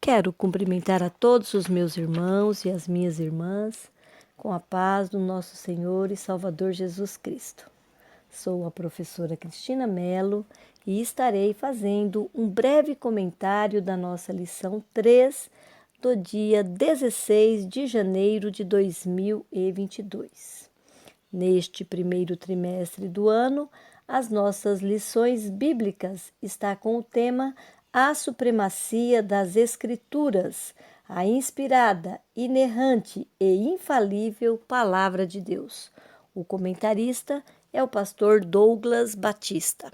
Quero cumprimentar a todos os meus irmãos e as minhas irmãs com a paz do nosso Senhor e Salvador Jesus Cristo. Sou a professora Cristina Mello e estarei fazendo um breve comentário da nossa lição 3 do dia 16 de janeiro de 2022. Neste primeiro trimestre do ano, as nossas lições bíblicas estão com o tema A Supremacia das Escrituras, a inspirada, inerrante e infalível Palavra de Deus. O comentarista é o pastor Douglas Batista.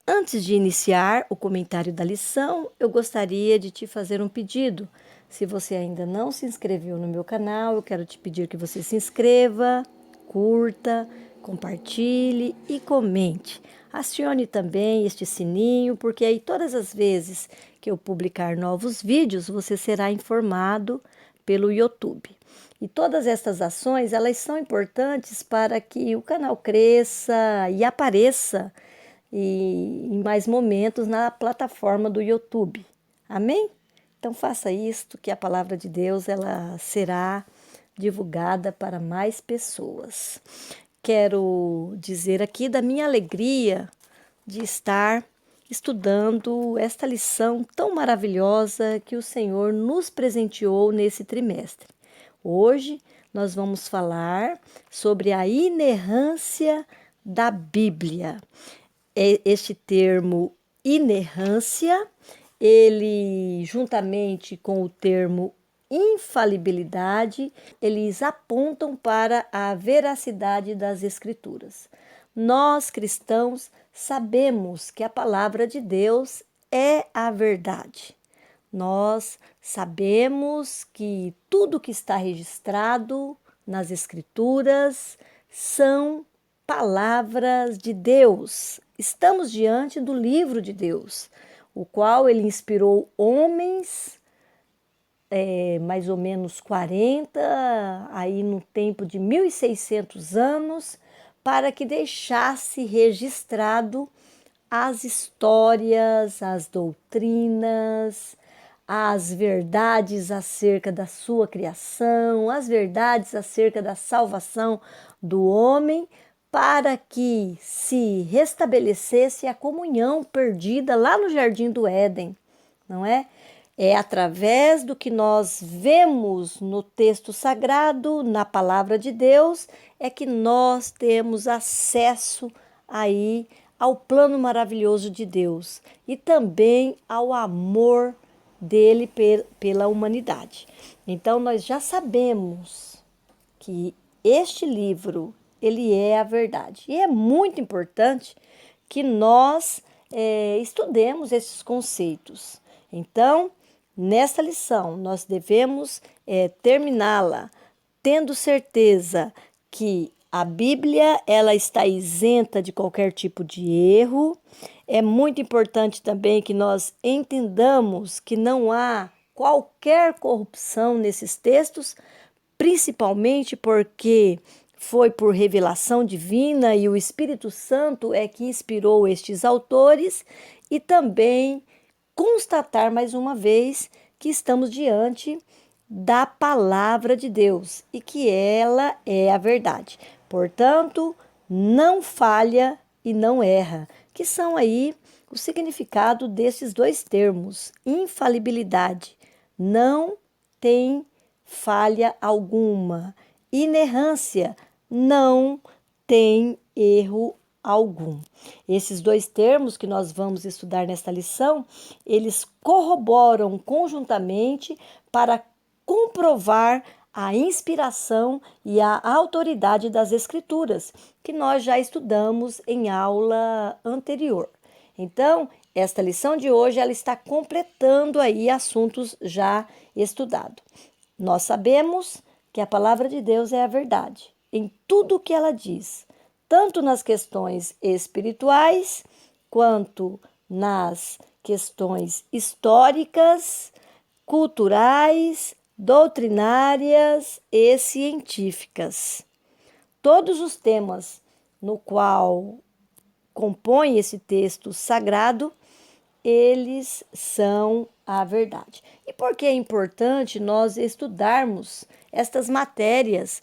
Antes de iniciar o comentário da lição, eu gostaria de te fazer um pedido. Se você ainda não se inscreveu no meu canal, eu quero te pedir que você se inscreva, curta, compartilhe e comente. Acione também este sininho, porque aí todas as vezes que eu publicar novos vídeos, você será informado pelo YouTube. E todas estas ações, elas são importantes para que o canal cresça e apareça em mais momentos na plataforma do YouTube. Amém? Então faça isto, que a palavra de Deus ela será divulgada para mais pessoas. Quero dizer aqui da minha alegria de estar estudando esta lição tão maravilhosa que o Senhor nos presenteou nesse trimestre. Hoje nós vamos falar sobre a inerrância da Bíblia. Este termo inerrância, ele juntamente com o termo infalibilidade, eles apontam para a veracidade das Escrituras. Nós, cristãos, sabemos que a palavra de Deus é a verdade. Nós sabemos que tudo que está registrado nas Escrituras são palavras de Deus. Estamos diante do livro de Deus, o qual ele inspirou homens, mais ou menos 40, aí no tempo de 1600 anos, para que deixasse registrado as histórias, as doutrinas, as verdades acerca da sua criação, as verdades acerca da salvação do homem, para que se restabelecesse a comunhão perdida lá no Jardim do Éden, não é? É através do que nós vemos no texto sagrado, na palavra de Deus, é que nós temos acesso aí ao plano maravilhoso de Deus e também ao amor dele pela humanidade. Então nós já sabemos que este livro ele é a verdade e é muito importante que nós estudemos esses conceitos. Então, nesta lição, nós devemos terminá-la tendo certeza que a Bíblia ela está isenta de qualquer tipo de erro. É muito importante também que nós entendamos que não há qualquer corrupção nesses textos, principalmente porque foi por revelação divina e o Espírito Santo é que inspirou estes autores, e também constatar mais uma vez que estamos diante da palavra de Deus e que ela é a verdade. Portanto, não falha e não erra, que são aí o significado desses dois termos, infalibilidade. Não tem falha alguma. Inerrância, não tem erro algum. Esses dois termos que nós vamos estudar nesta lição, eles corroboram conjuntamente para comprovar a inspiração e a autoridade das Escrituras, que nós já estudamos em aula anterior. Então, esta lição de hoje ela está completando aí assuntos já estudados. Nós sabemos que a palavra de Deus é a verdade em tudo o que ela diz, tanto nas questões espirituais quanto nas questões históricas, culturais, doutrinárias e científicas. Todos os temas no qual compõe esse texto sagrado, eles são a verdade. E por que é importante nós estudarmos estas matérias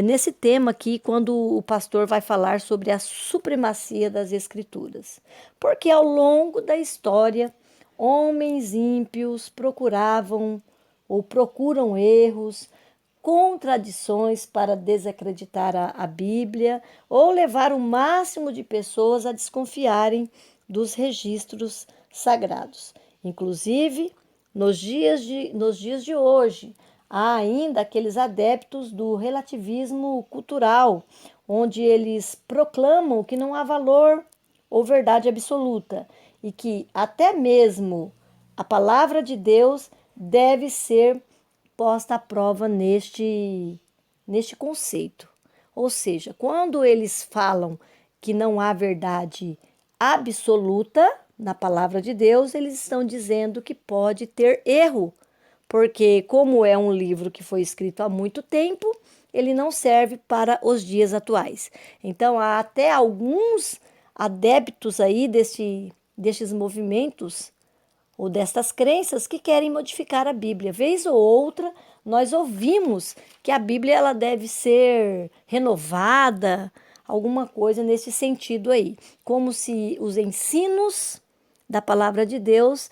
nesse tema aqui, quando o pastor vai falar sobre a supremacia das Escrituras? Porque ao longo da história, homens ímpios procuravam ou procuram erros, contradições para desacreditar a Bíblia ou levar o máximo de pessoas a desconfiarem dos registros sagrados. Inclusive, nos dias de hoje, há ainda aqueles adeptos do relativismo cultural, onde eles proclamam que não há valor ou verdade absoluta e que até mesmo a palavra de Deus deve ser posta à prova neste conceito. Ou seja, quando eles falam que não há verdade absoluta na palavra de Deus, eles estão dizendo que pode ter erro, porque, como é um livro que foi escrito há muito tempo, ele não serve para os dias atuais. Então, há até alguns adeptos aí destes movimentos ou destas crenças que querem modificar a Bíblia. Vez ou outra, nós ouvimos que a Bíblia ela deve ser renovada, alguma coisa nesse sentido aí, como se os ensinos da palavra de Deus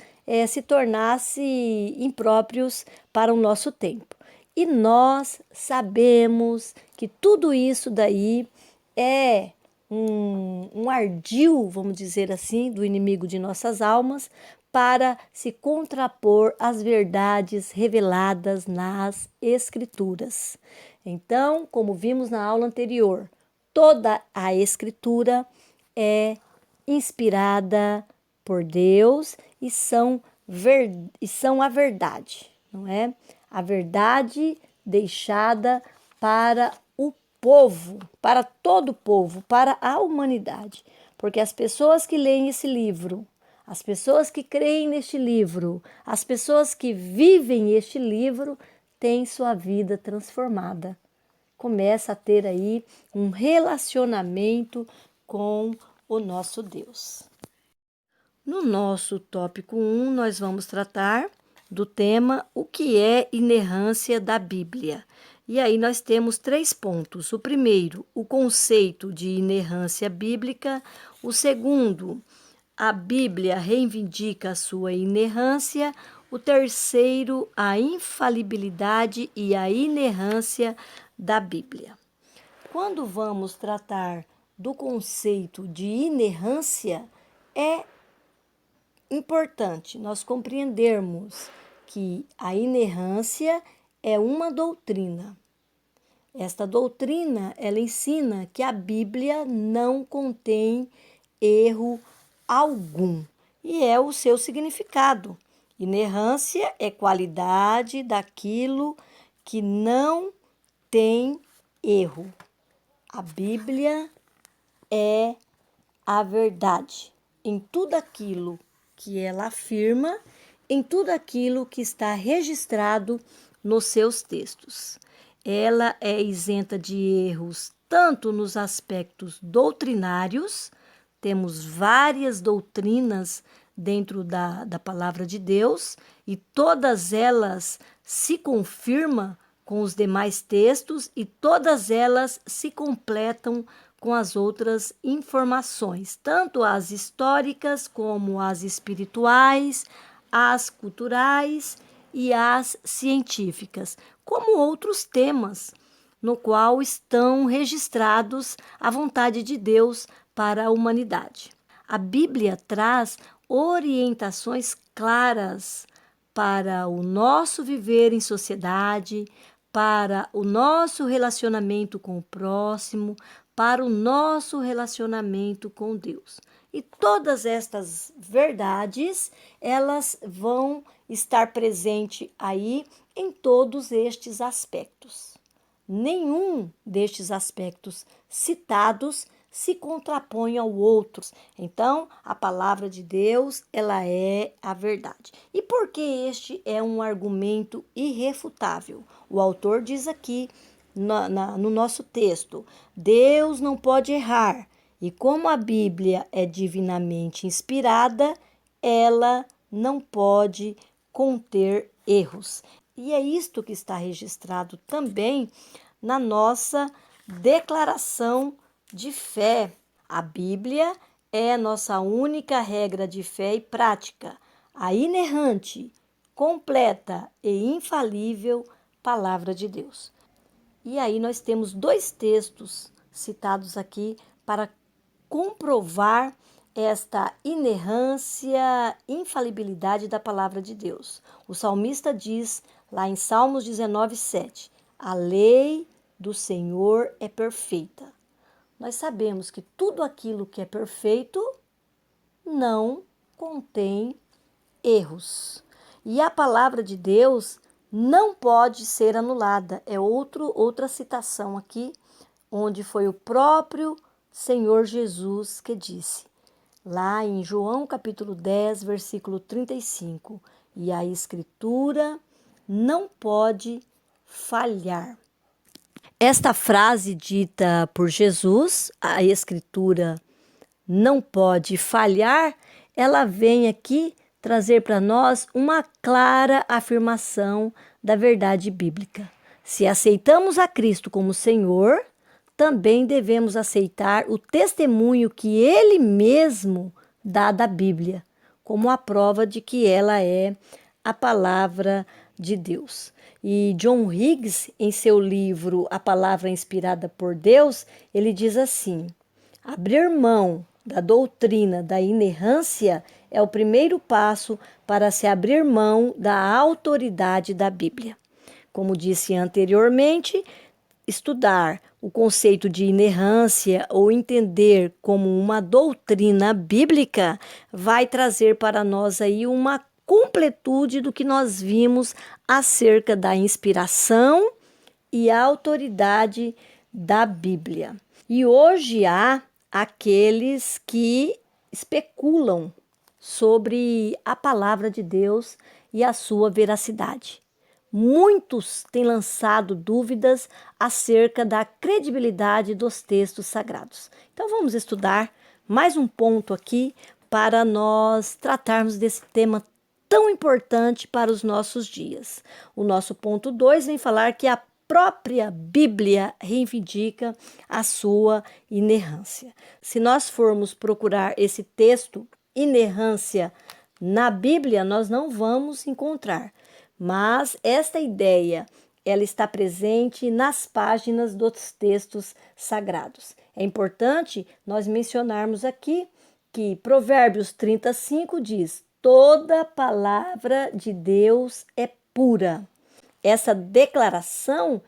se tornassem impróprios para o nosso tempo. E nós sabemos que tudo isso daí é um ardil, vamos dizer assim, do inimigo de nossas almas, para se contrapor às verdades reveladas nas Escrituras. Então, como vimos na aula anterior, toda a Escritura é inspirada por Deus e são a verdade, não é? A verdade deixada para o povo, para todo o povo, para a humanidade. Porque as pessoas que leem esse livro, as pessoas que creem neste livro, as pessoas que vivem este livro, têm sua vida transformada. Começa a ter aí um relacionamento com o nosso Deus. No nosso tópico 1, nós vamos tratar do tema o que é inerrância da Bíblia. E aí nós temos 3 pontos. O primeiro, o conceito de inerrância bíblica. O segundo, a Bíblia reivindica a sua inerrância. O terceiro, a infalibilidade e a inerrância da Bíblia. Quando vamos tratar do conceito de inerrância, é importante nós compreendermos que a inerrância é uma doutrina. Esta doutrina, ela ensina que a Bíblia não contém erro algum, e é o seu significado. Inerrância é qualidade daquilo que não tem erro. A Bíblia é a verdade em tudo aquilo que ela afirma, em tudo aquilo que está registrado nos seus textos. Ela é isenta de erros tanto nos aspectos doutrinários, temos várias doutrinas dentro da palavra de Deus e todas elas se confirmam com os demais textos e todas elas se completam com as outras informações, tanto as históricas como as espirituais, as culturais e as científicas, como outros temas no qual estão registrados a vontade de Deus para a humanidade. A Bíblia traz orientações claras para o nosso viver em sociedade, para o nosso relacionamento com o próximo, para o nosso relacionamento com Deus. E todas estas verdades, elas vão estar presentes aí em todos estes aspectos. Nenhum destes aspectos citados se contrapõe ao outro. Então, a palavra de Deus, ela é a verdade. E por que este é um argumento irrefutável? O autor diz aqui no nosso texto, Deus não pode errar. E como a Bíblia é divinamente inspirada, ela não pode conter erros. E é isto que está registrado também na nossa declaração de fé. A Bíblia é a nossa única regra de fé e prática, a inerrante, completa e infalível palavra de Deus. E aí nós temos 2 textos citados aqui para comprovar esta inerrância, infalibilidade da palavra de Deus. O salmista diz lá em Salmos 19:7, a lei do Senhor é perfeita. Nós sabemos que tudo aquilo que é perfeito não contém erros. E a palavra de Deus não pode ser anulada. É outra citação aqui, onde foi o próprio Senhor Jesus que disse, lá em João capítulo 10, versículo 35, e a Escritura não pode falhar. Esta frase dita por Jesus, a Escritura não pode falhar, ela vem aqui trazer para nós uma clara afirmação da verdade bíblica. Se aceitamos a Cristo como Senhor, também devemos aceitar o testemunho que Ele mesmo dá da Bíblia, como a prova de que ela é a palavra de Deus. E John Higgs, em seu livro A Palavra Inspirada por Deus, ele diz assim: abrir mão da doutrina da inerrância é o primeiro passo para se abrir mão da autoridade da Bíblia. Como disse anteriormente, estudar o conceito de inerrância ou entender como uma doutrina bíblica vai trazer para nós aí uma completude do que nós vimos acerca da inspiração e a autoridade da Bíblia. E hoje há aqueles que especulam sobre a palavra de Deus e a sua veracidade. Muitos têm lançado dúvidas acerca da credibilidade dos textos sagrados. Então vamos estudar mais um ponto aqui para nós tratarmos desse tema tão importante para os nossos dias. O nosso ponto 2 vem falar que a própria Bíblia reivindica a sua inerrância. Se nós formos procurar esse texto, inerrância, na Bíblia, nós não vamos encontrar. Mas esta ideia, ela está presente nas páginas dos textos sagrados. É importante nós mencionarmos aqui que Provérbios 35 diz: toda palavra de Deus é pura. Essa declaração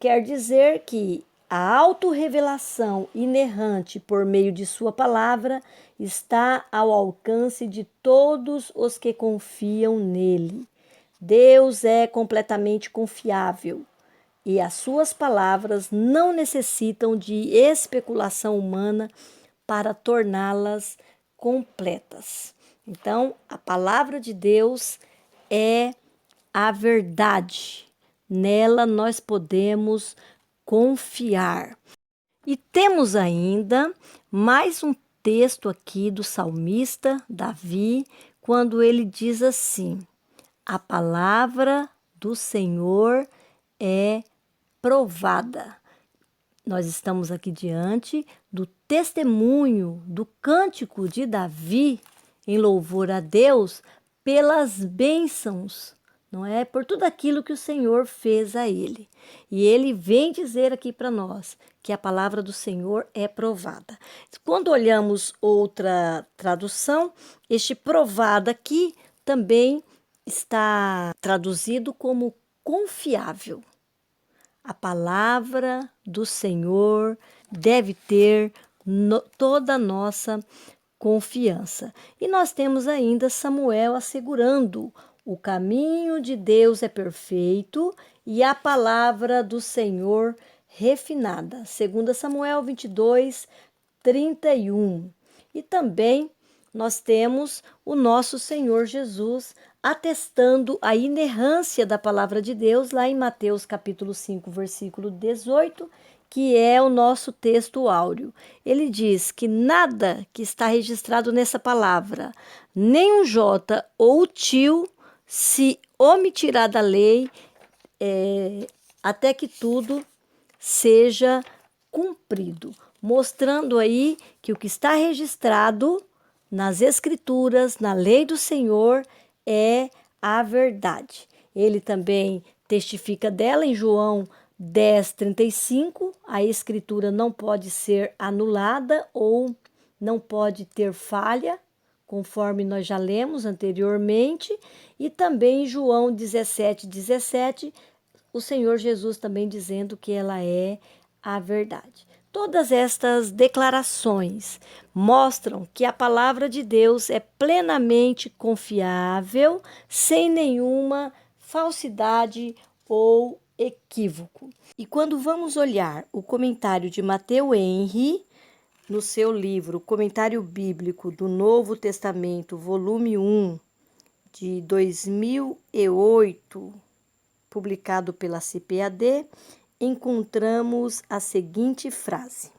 quer dizer que a autorrevelação inerrante por meio de sua palavra está ao alcance de todos os que confiam nele. Deus é completamente confiável e as suas palavras não necessitam de especulação humana para torná-las completas. Então, a palavra de Deus é a verdade. Nela nós podemos confiar. E temos ainda mais um texto aqui do salmista Davi, quando ele diz assim: a palavra do Senhor é provada. Nós estamos aqui diante do testemunho do cântico de Davi em louvor a Deus pelas bênçãos, não é? Por tudo aquilo que o Senhor fez a ele. E ele vem dizer aqui para nós que a palavra do Senhor é provada. Quando olhamos outra tradução, este provada aqui também está traduzido como confiável. A palavra do Senhor deve ter toda a nossa confiança. E nós temos ainda Samuel assegurando: o caminho de Deus é perfeito e a palavra do Senhor refinada. 2 Samuel 22, 31. E também nós temos o nosso Senhor Jesus atestando a inerrância da palavra de Deus lá em Mateus capítulo 5, versículo 18, que é o nosso texto áureo. Ele diz que nada que está registrado nessa palavra, nem um jota ou tio, se omitirá da lei até que tudo seja cumprido, mostrando aí que o que está registrado nas Escrituras, na lei do Senhor, é a verdade. Ele também testifica dela em João 10:35, a Escritura não pode ser anulada ou não pode ter falha, conforme nós já lemos anteriormente, e também em João 17:17, o Senhor Jesus também dizendo que ela é a verdade. Todas estas declarações mostram que a palavra de Deus é plenamente confiável, sem nenhuma falsidade ou equívoco. E quando vamos olhar o comentário de Matthew Henry, no seu livro Comentário Bíblico do Novo Testamento, volume 1, de 2008, publicado pela CPAD, encontramos a seguinte frase: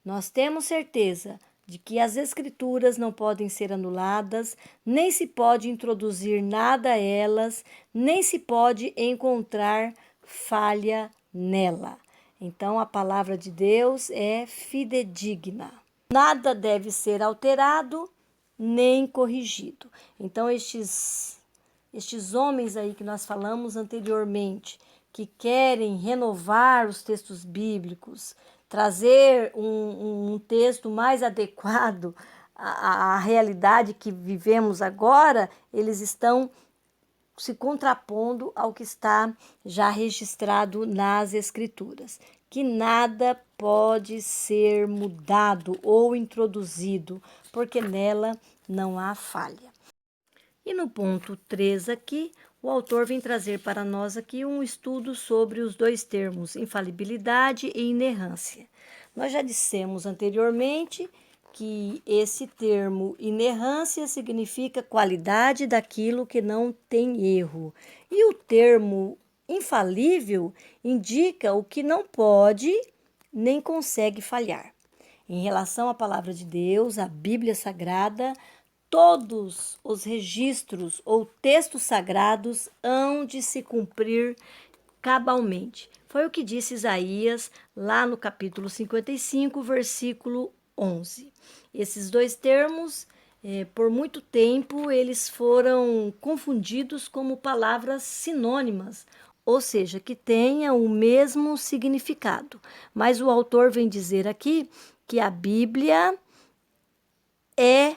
nós temos certeza de que as Escrituras não podem ser anuladas, nem se pode introduzir nada a elas, nem se pode encontrar falha nela. Então, a palavra de Deus é fidedigna. Nada deve ser alterado nem corrigido. Então, estes homens aí que nós falamos anteriormente, que querem renovar os textos bíblicos, trazer um texto mais adequado à realidade que vivemos agora, eles estão se contrapondo ao que está já registrado nas Escrituras, que nada pode ser mudado ou introduzido, porque nela não há falha. E no ponto 3 aqui, o autor vem trazer para nós aqui um estudo sobre os dois termos, infalibilidade e inerrância. Nós já dissemos anteriormente que esse termo inerrância significa qualidade daquilo que não tem erro. E o termo infalível indica o que não pode nem consegue falhar. Em relação à palavra de Deus, a Bíblia Sagrada, todos os registros ou textos sagrados hão de se cumprir cabalmente. Foi o que disse Isaías lá no capítulo 55, versículo 11. Esses dois termos, por muito tempo, eles foram confundidos como palavras sinônimas, ou seja, que tenham o mesmo significado. Mas o autor vem dizer aqui que a Bíblia é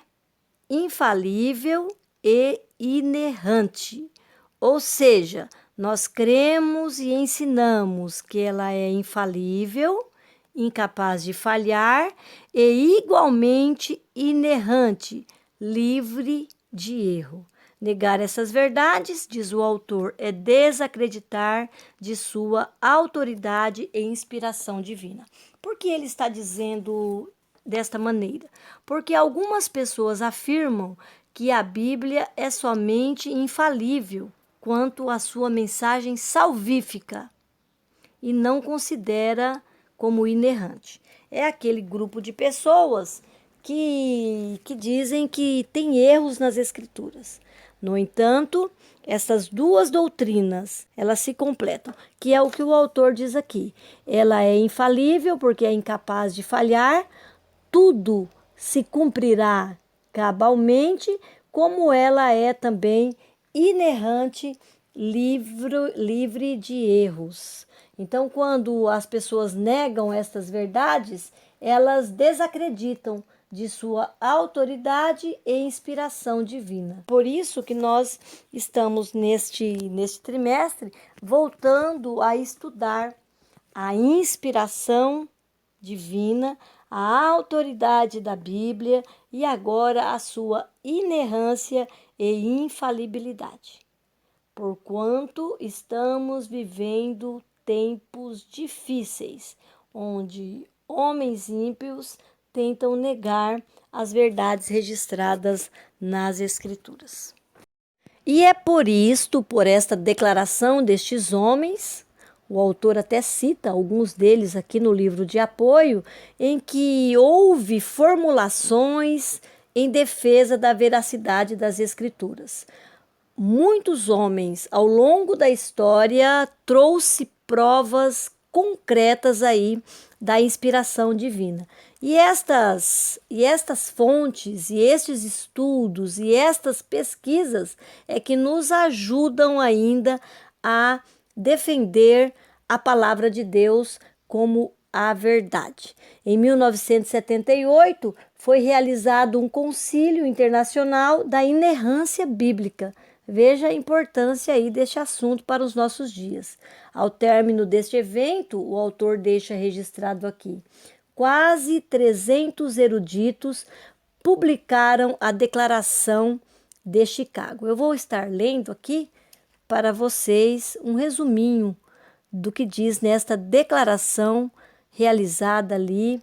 infalível e inerrante, ou seja, nós cremos e ensinamos que ela é infalível, incapaz de falhar e igualmente inerrante, livre de erro. Negar essas verdades, diz o autor, é desacreditar de sua autoridade e inspiração divina. Por que ele está dizendo desta maneira? Porque algumas pessoas afirmam que a Bíblia é somente infalível quanto à sua mensagem salvífica e não considera como inerrante. É aquele grupo de pessoas que dizem que tem erros nas Escrituras. No entanto, essas duas doutrinas, elas se completam, que é o que o autor diz aqui. Ela é infalível porque é incapaz de falhar, tudo se cumprirá cabalmente, como ela é também inerrante, livre de erros. Então, quando as pessoas negam estas verdades, elas desacreditam de sua autoridade e inspiração divina. Por isso que nós estamos neste trimestre voltando a estudar a inspiração divina, a autoridade da Bíblia e agora a sua inerrância e infalibilidade. Porquanto estamos vivendo tempos difíceis, onde homens ímpios tentam negar as verdades registradas nas Escrituras. E é por esta declaração destes homens, o autor até cita alguns deles aqui no livro de apoio, em que houve formulações em defesa da veracidade das Escrituras. muitos homens ao longo da história trouxe provas concretas aí da inspiração divina. E estas fontes, e estes estudos, e estas pesquisas é que nos ajudam ainda a defender a palavra de Deus como a verdade. Em 1978, foi realizado um concílio internacional da inerrância bíblica. Veja a importância aí deste assunto para os nossos dias. Ao término deste evento, o autor deixa registrado aqui: quase 300 eruditos publicaram a Declaração de Chicago. Eu vou estar lendo aqui para vocês um resuminho do que diz nesta declaração realizada ali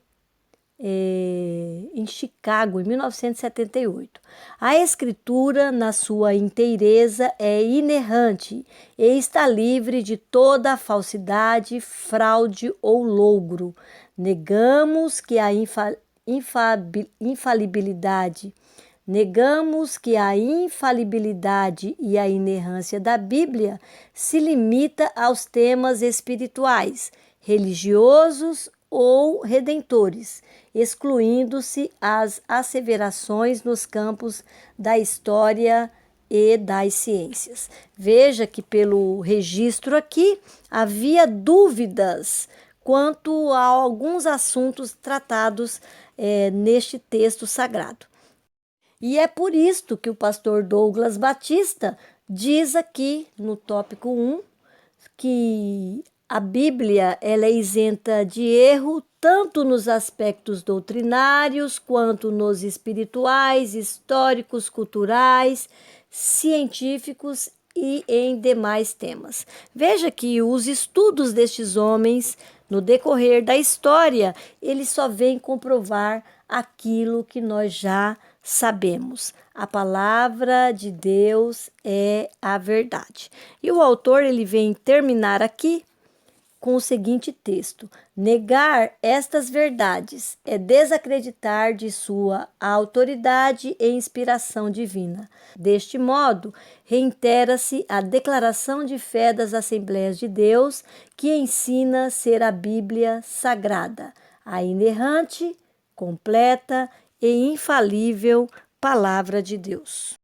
em Chicago, em 1978. A escritura, na sua inteireza, é inerrante e está livre de toda falsidade, fraude ou logro. Negamos que a infalibilidade e a inerrância da Bíblia se limita aos temas espirituais, religiosos ou redentores, excluindo-se as asseverações nos campos da história e das ciências. Veja que pelo registro aqui havia dúvidas quanto a alguns assuntos tratados neste texto sagrado. E é por isto que o pastor Douglas Batista diz aqui no tópico 1 que a Bíblia ela é isenta de erro tanto nos aspectos doutrinários quanto nos espirituais, históricos, culturais, científicos e em demais temas. Veja que os estudos destes homens no decorrer da história, eles só vêm comprovar aquilo que nós já sabemos. A palavra de Deus é a verdade. E o autor ele vem terminar aqui com o seguinte texto: negar estas verdades é desacreditar de sua autoridade e inspiração divina. Deste modo, reitera-se a declaração de fé das Assembleias de Deus, que ensina ser a Bíblia sagrada, a inerrante, completa e infalível palavra de Deus.